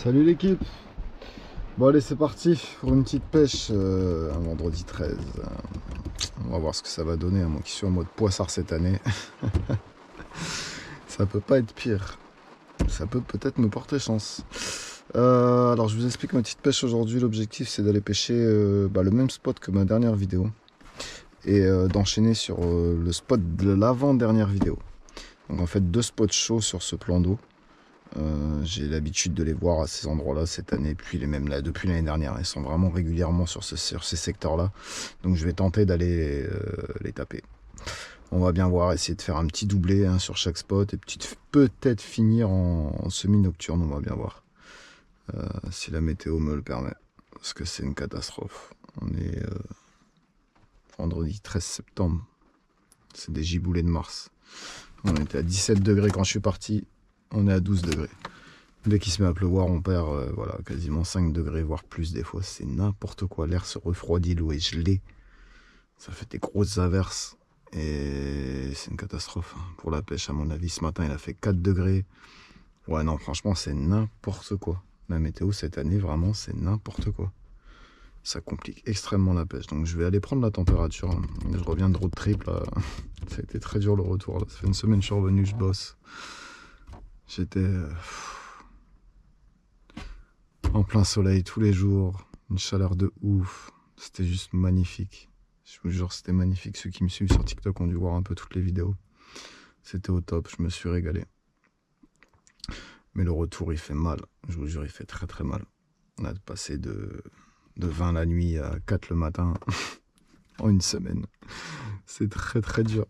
Salut l'équipe. Bon allez, c'est parti pour une petite pêche un vendredi 13. On va voir ce que ça va donner, moi qui suis en mode poissard cette année. Ça peut pas être pire. Ça peut peut-être me porter chance. Alors je vous explique ma petite pêche aujourd'hui. L'objectif c'est d'aller pêcher le même spot que ma dernière vidéo. Et d'enchaîner sur le spot de l'avant-dernière vidéo. Donc en fait 2 spots chauds sur ce plan d'eau. J'ai l'habitude de les voir à ces endroits-là cette année, puis les mêmes là depuis l'année dernière. Ils sont vraiment régulièrement sur ces secteurs-là. Donc je vais tenter d'aller les taper. On va bien voir, essayer de faire un petit doublé sur chaque spot et peut-être finir en semi-nocturne. On va bien voir si la météo me le permet, parce que c'est une catastrophe. On est vendredi 13 septembre. C'est des giboulées de mars. On était à 17 degrés quand je suis parti. On est à 12 degrés. Dès qu'il se met à pleuvoir, on perd quasiment 5 degrés, voire plus des fois. C'est n'importe quoi. L'air se refroidit, l'eau est gelée. Ça fait des grosses averses. Et c'est une catastrophe pour la pêche, à mon avis. Ce matin, il a fait 4 degrés. Ouais, non, franchement, c'est n'importe quoi. La météo cette année, vraiment, c'est n'importe quoi. Ça complique extrêmement la pêche. Donc, je vais aller prendre la température. Je reviens de road trip, là. Ça a été très dur le retour. Là. Ça fait une semaine que je suis revenu, je bosse. J'étais en plein soleil tous les jours, une chaleur de ouf, c'était juste magnifique. Je vous jure, c'était magnifique. Ceux qui me suivent sur TikTok ont dû voir un peu toutes les vidéos. C'était au top, je me suis régalé. Mais le retour, il fait mal. Je vous jure, il fait très très mal. On a passé de 20 la nuit à 4 le matin en une semaine. C'est très très dur.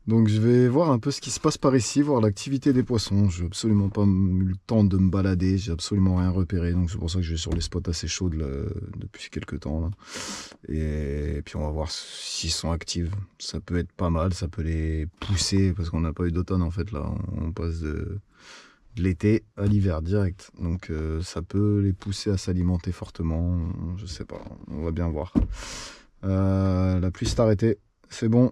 Donc je vais voir un peu ce qui se passe par ici, voir l'activité des poissons. Je n'ai absolument pas eu le temps de me balader, j'ai absolument rien repéré. Donc c'est pour ça que je vais sur les spots assez chauds depuis quelques temps. Là. Et puis on va voir s'ils sont actifs. Ça peut être pas mal, ça peut les pousser, parce qu'on n'a pas eu d'automne en fait là. On passe de l'été à l'hiver direct. Donc ça peut les pousser à s'alimenter fortement. Je sais pas, on va bien voir. La pluie s'est arrêtée, c'est bon.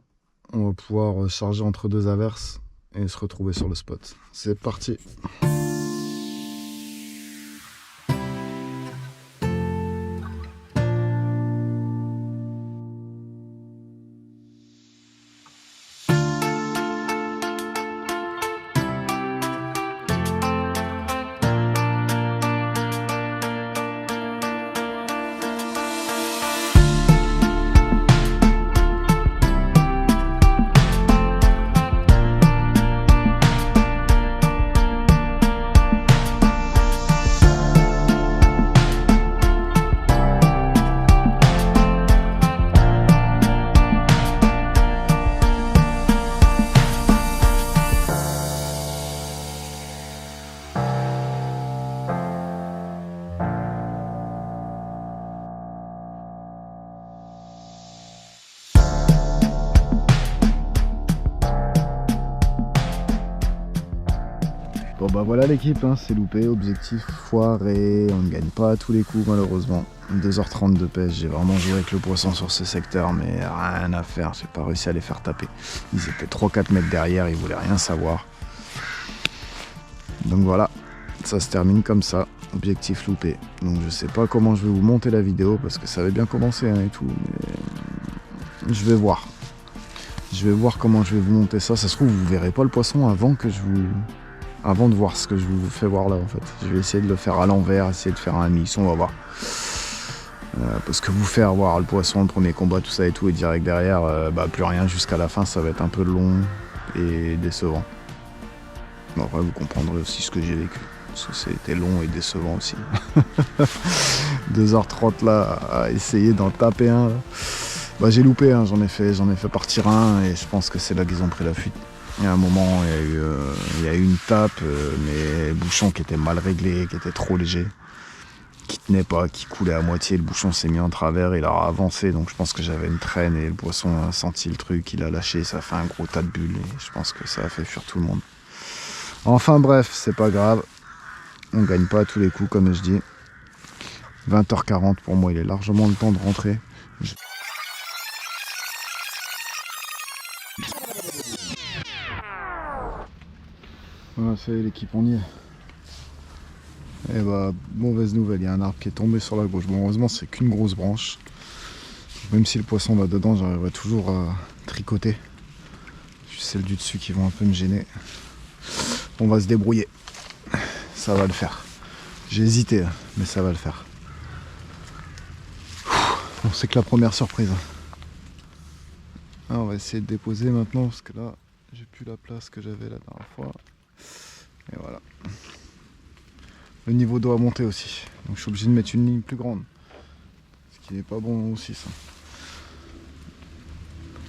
On va pouvoir charger entre 2 averses et se retrouver sur le spot. C'est parti! Bon bah voilà l'équipe, c'est loupé, objectif foiré, on ne gagne pas à tous les coups malheureusement. 2h30 de pêche, j'ai vraiment joué avec le poisson sur ce secteur, mais rien à faire, j'ai pas réussi à les faire taper. Ils étaient 3-4 mètres derrière, ils voulaient rien savoir. Donc voilà, ça se termine comme ça, objectif loupé. Donc je sais pas comment je vais vous monter la vidéo, parce que ça avait bien commencé et tout, mais je vais voir. Je vais voir comment je vais vous monter ça, ça se trouve vous verrez pas le poisson avant de voir ce que je vous fais voir là en fait. Je vais essayer de le faire à l'envers, essayer de faire un mix, on va voir. Parce que vous faire voir le poisson, le premier combat, tout ça et tout, et direct derrière, plus rien jusqu'à la fin, ça va être un peu long et décevant. Bon, après vous comprendrez aussi ce que j'ai vécu, parce que c'était long et décevant aussi. 2h30 là, à essayer d'en taper un. Là. J'ai loupé, j'en ai fait partir un, et je pense que c'est là qu'ils ont pris la fuite. Il y a un moment, il y a eu une tape, mais le bouchon qui était mal réglé, qui était trop léger, qui tenait pas, qui coulait à moitié. Le bouchon s'est mis en travers, il a avancé, donc je pense que j'avais une traîne et le poisson a senti le truc, il a lâché, ça a fait un gros tas de bulles et je pense que ça a fait fuir tout le monde. Enfin bref, c'est pas grave, on gagne pas à tous les coups comme je dis. 20h40 pour moi, il est largement le temps de rentrer. Voilà, ça y est l'équipe, on y est. Et bah, mauvaise nouvelle, il y a un arbre qui est tombé sur la gauche. Bon, heureusement, c'est qu'une grosse branche. Même si le poisson va dedans, j'arriverai toujours à tricoter. C'est celles du dessus qui vont un peu me gêner. On va se débrouiller. Ça va le faire. J'ai hésité, mais ça va le faire. Bon, c'est que la première surprise. Alors, on va essayer de déposer maintenant, parce que là, j'ai plus la place que j'avais la dernière fois. Et voilà. Le niveau doit monter aussi. Donc je suis obligé de mettre une ligne plus grande. Ce qui n'est pas bon aussi, ça.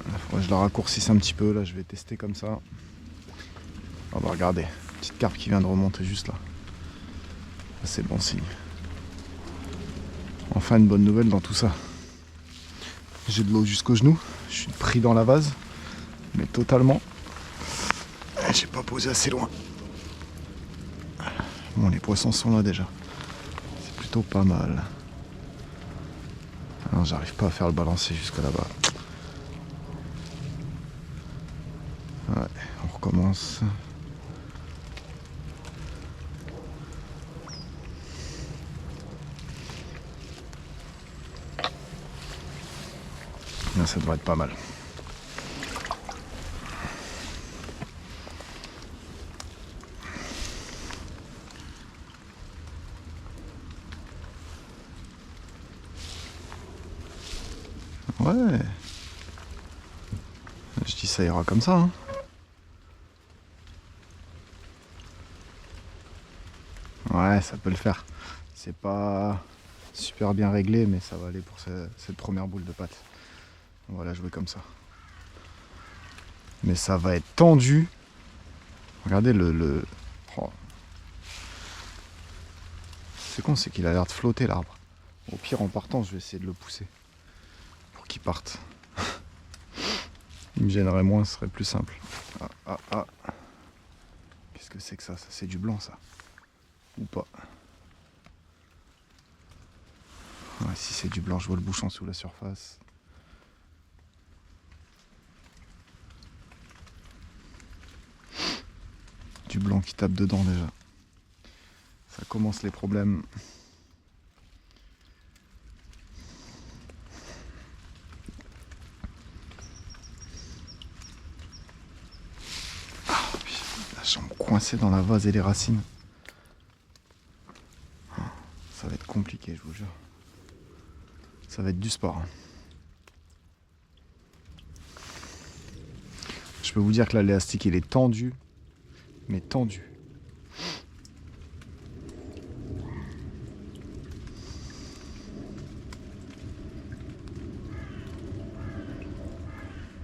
Il faudrait que je la raccourcisse un petit peu. Là, je vais tester comme ça. On va regarder. Petite carpe qui vient de remonter juste là. C'est bon signe. Enfin, une bonne nouvelle dans tout ça. J'ai de l'eau jusqu'aux genoux. Je suis pris dans la vase. Mais totalement. J'ai pas posé assez loin. Bon, les poissons sont là déjà. C'est plutôt pas mal. Alors, j'arrive pas à faire le balancier jusqu'à là-bas. Ouais, on recommence. Là, ça devrait être pas mal. Ouais. Je dis ça ira comme ça. Hein. Ouais, ça peut le faire. C'est pas super bien réglé, mais ça va aller pour cette première boule de pâte. On va la jouer comme ça. Mais ça va être tendu. Regardez le... Oh. C'est con, c'est qu'il a l'air de flotter l'arbre. Au pire, en partant, je vais essayer de le pousser. Pour qu'il parte. Il me gênerait moins, ce serait plus simple. Ah. Qu'est-ce que c'est que ça? Ça, c'est du blanc, ça. Ou pas. Ouais, si c'est du blanc, je vois le bouchon sous la surface. Du blanc qui tape dedans déjà. Ça commence les problèmes. Ah, la jambe coincée dans la vase et les racines. Ça va être compliqué, je vous jure. Ça va être du sport. Je peux vous dire que là, l'élastique, il est tendu. Mais tendu.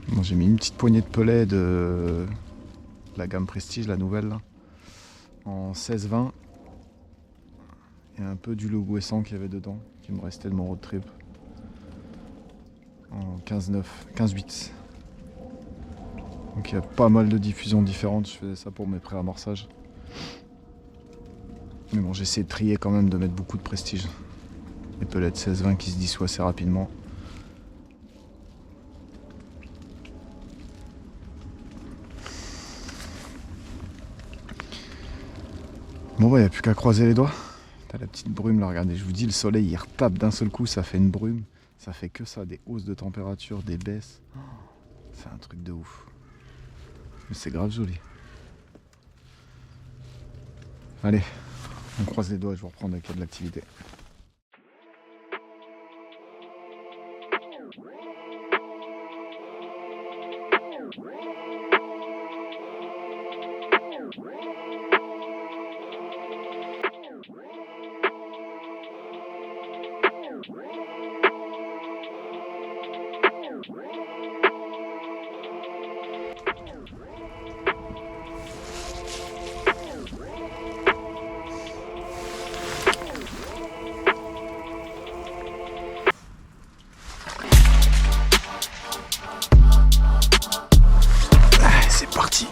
Bon, j'ai mis une petite poignée de pellet de la gamme Prestige, la nouvelle, là, en 16-20. Et un peu du logo 100 qu'il y avait dedans, qui me restait de mon road trip. En 15-9, 15-8. Donc il y a pas mal de diffusions différentes, je faisais ça pour mes pré-amorçages. Mais bon, j'ai essayé de trier quand même, de mettre beaucoup de Prestige. Les pellets de 16-20 qui se dissoient assez rapidement. Bon bah, il n'y a plus qu'à croiser les doigts. T'as la petite brume là, regardez, je vous dis, le soleil il retape d'un seul coup, ça fait une brume. Ça fait que ça, des hausses de température, des baisses. C'est un truc de ouf. Mais c'est grave joli. Allez, on croise les doigts, je vous reprends avec de l'activité. C'est parti.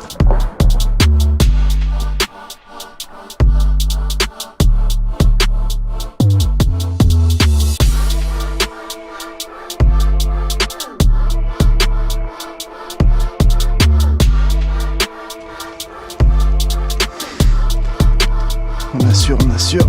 On assure, on assure.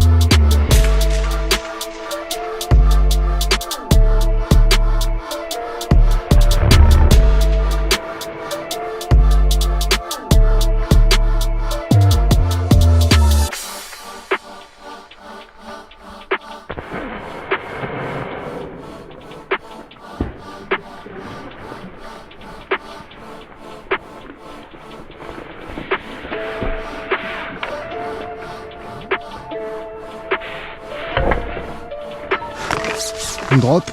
On drop.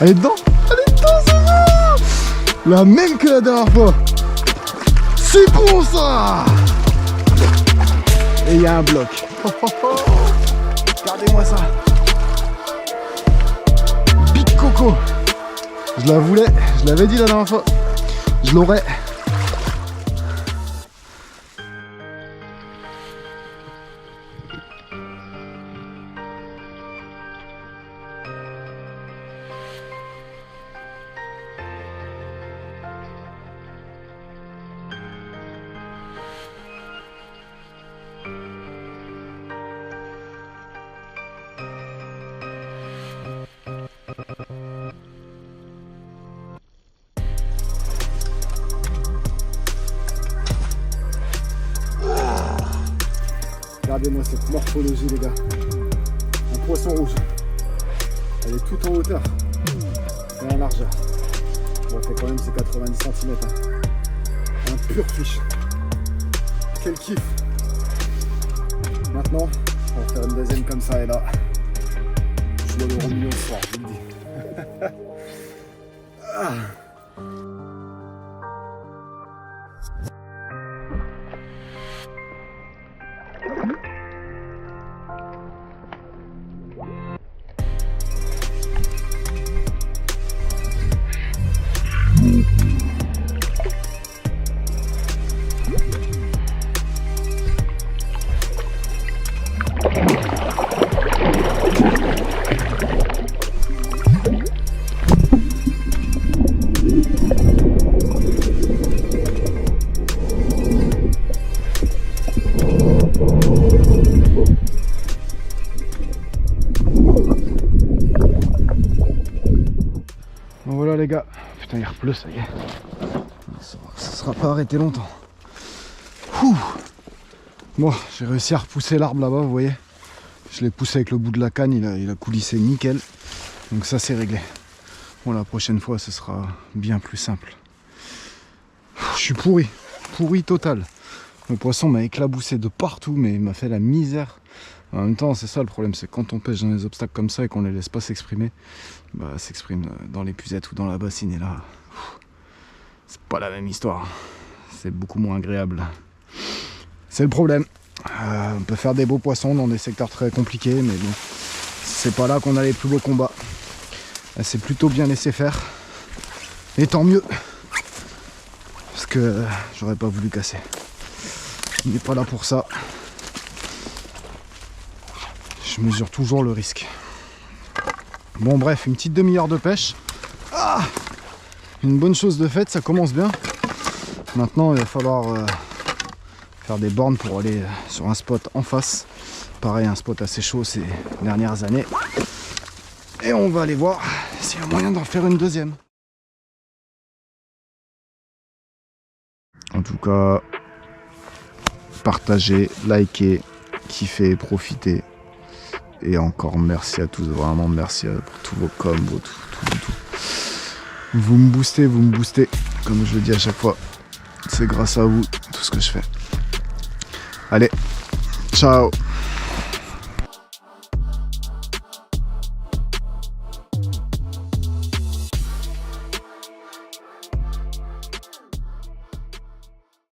Elle est dedans. Elle est dedans, c'est bon. La même que la dernière fois. C'est bon ça. Et il y a un bloc. Oh, oh, oh. Regardez-moi ça. Big Coco. Je la voulais, je l'avais dit la dernière fois. Je l'aurais. Regardez-moi cette morphologie les gars. Un poisson rouge. Elle est tout en hauteur et en largeur. Bon, elle fait quand même ses 90 cm. Hein. Un pur fiche. Quel kiff. Maintenant, on va faire une deuxième comme ça et là, je dois le remuer au soir, je vous le dis. Ah. Bon voilà les gars, putain il repleut ça y est. Ça sera pas arrêté longtemps. Ouh. Bon, j'ai réussi à repousser l'arbre là-bas, vous voyez. Je l'ai poussé avec le bout de la canne, il a coulissé nickel. Donc ça c'est réglé. Bon la prochaine fois ce sera bien plus simple. Je suis pourri total. Le poisson m'a éclaboussé de partout mais il m'a fait la misère. En même temps c'est ça le problème, c'est quand on pêche dans les obstacles comme ça et qu'on les laisse pas s'exprimer, bah s'exprime dans l'épuisette ou dans la bassine et là c'est pas la même histoire, c'est beaucoup moins agréable. C'est le problème. On peut faire des beaux poissons dans des secteurs très compliqués mais bon, c'est pas là qu'on a les plus beaux combats. C'est plutôt bien laissé faire et tant mieux parce que j'aurais pas voulu casser. On n'est pas là pour ça. Je mesure toujours le risque. Bon bref, une petite demi-heure de pêche. Ah, une bonne chose de faite, ça commence bien. Maintenant il va falloir faire des bornes pour aller sur un spot en face. Pareil, un spot assez chaud ces dernières années. Et on va aller voir s'il y a moyen d'en faire une deuxième. En tout cas, partagez, likez, kiffez, profitez. Et encore merci à tous, vraiment merci pour tous vos coms, tout. Vous me boostez, comme je le dis à chaque fois. C'est grâce à vous tout ce que je fais. Allez, ciao.